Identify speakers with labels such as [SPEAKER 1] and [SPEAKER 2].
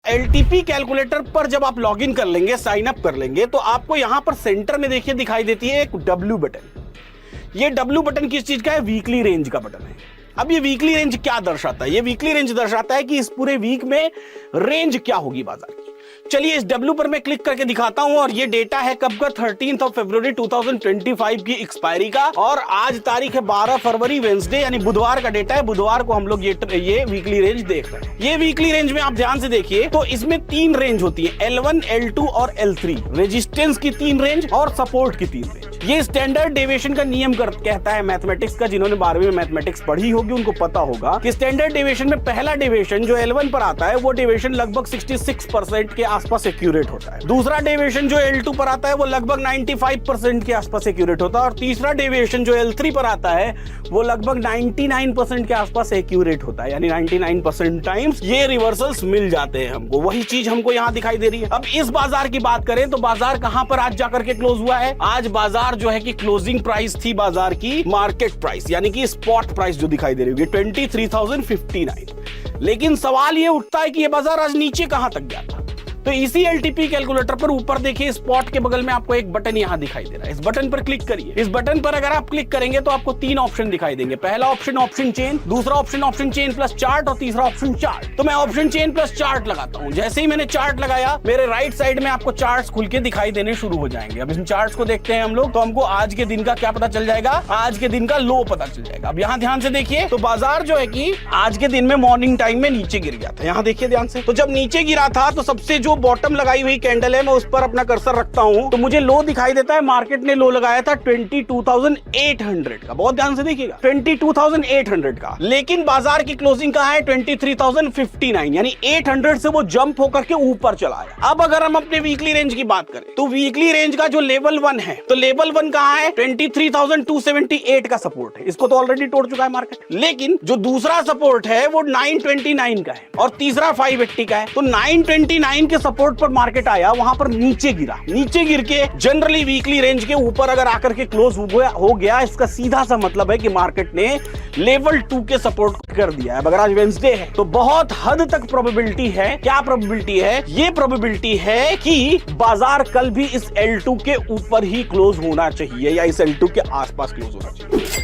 [SPEAKER 1] LTP calculator पर जब आप लॉगिन कर लेंगे, साइन अप कर लेंगे, तो आपको यहां पर सेंटर में देखिए दिखाई देती है एक W बटन। ये W बटन किस चीज का है? वीकली रेंज का बटन है। अब ये वीकली रेंज क्या दर्शाता है? ये वीकली रेंज दर्शाता है कि इस पूरे वीक में रेंज क्या होगी बाजार की। चलिए इस W पर मैं क्लिक करके दिखाता हूं, और ये डेटा है कब का? 13 फरवरी 2025 की एक्सपायरी का, और आज तारीख है 12 फरवरी, वेंसडे, यानी बुधवार का डेटा है। बुधवार को हम लोग ये वीकली रेंज देख रहे हैं। ये वीकली रेंज में आप ध्यान से देखिए तो इसमें 3 रेंज होती है, L1, L2 और L3। रेजिस्टेंस की 3 रेंज और सपोर्ट की 3 रेंज। ये स्टैंडर्ड डेविएशन का नियम कहता है मैथमेटिक्स का। जिन्होंने 12वीं में मैथमेटिक्स पढ़ी होगी उनको पता होगा कि स्टैंडर्ड डेविएशन में पहला डेविएशन जो L1 पर आता है वो डेविएशन लगभग 66% के आसपास एक्यूरेट होता है। दूसरा डेविएशन जो L2 पर आता है वो लगभग 95% के आसपास एक्यूरेट होता है, और तीसरा डेविएशन जो L3 पर आता है वो लगभग 99% के आसपास एक्यूरेट होता है, यानी 99% टाइम्स ये रिवर्सल्स मिल जाते हैं हमको। वही चीज हमको यहाँ दिखाई दे रही है। अब इस बाजार की बात करें तो बाजार कहां पर आज जाकर के क्लोज हुआ है? आज बाजार जो है कि क्लोजिंग प्राइस थी बाजार की मार्केट प्राइस, यानी कि स्पॉट प्राइस जो दिखाई दे रही है 23,059। लेकिन सवाल ये उठता है कि ये बाजार आज नीचे कहां तक गया था? तो इसी LTP कैलकुलेटर पर ऊपर देखिए स्पॉट के बगल में आपको एक बटन यहां दिखाई दे रहा है। इस बटन पर क्लिक करिए। इस बटन पर अगर आप क्लिक करेंगे तो आपको 3 ऑप्शन दिखाई देंगे। पहला ऑप्शन चेन, दूसरा ऑप्शन चेन प्लस चार्ट, और तीसरा ऑप्शन चार्ट। तो मैं ऑप्शन चेन प्लस चार्ट लगाता हूं। जैसे ही मैंने चार्ट लगाया मेरे राइट साइड में आपको चार्ट्स खुल के दिखाई देने शुरू हो जाएंगे। अब इन चार्ट्स को देखते हैं हम लोग, तो हमको आज के दिन का क्या पता चल जाएगा? आज के दिन का लो पता चल जाएगा। अब यहाँ ध्यान से देखिए तो बाजार जो है कि आज के दिन में मॉर्निंग टाइम में नीचे गिर गया था। यहाँ देखिए ध्यान से, तो जब नीचे गिरा था तो सबसे जो बॉटम लगाई हुई कैंडल है मैं उस पर अपना कर्सर रखता हूं तो मुझे लो दिखाई देता है। मार्केट ने लो लगाया था 22,800 का। बहुत ध्यान से देखिएगा, 22,800 का। लेकिन बाजार की क्लोजिंग कहां है? 23,059, यानी 800 से वो जंप होकर के ऊपर चला आया। अब अगर हम अपने वीकली रेंज की बात करें तो वीकली रेंज का जो लेवल 1 है, तो लेवल 1 कहां है? 23,278 का सपोर्ट है। इसको तो ऑलरेडी तोड़ चुका है मार्केट। लेकिन जो दूसरा सपोर्ट है वो 929 का है, और तीसरा 580 का है। तो 929 के सपोर्ट पर मार्केट आया, वहां पर नीचे गिरा। नीचे गिर के जनरली वीकली रेंज के ऊपर अगर आकर के क्लोज हो गया, इसका सीधा सा मतलब है कि मार्केट ने लेवल 2 के सपोर्ट कर दिया है। अगर आज वेंसडे है तो बहुत हद तक प्रोबेबिलिटी है। क्या प्रोबेबिलिटी है? ये प्रोबेबिलिटी है कि बाजार कल भी इस L2 के ऊपर ही क्लोज होना चाहिए, या इस L2 के आसपास क्लोज होना चाहिए।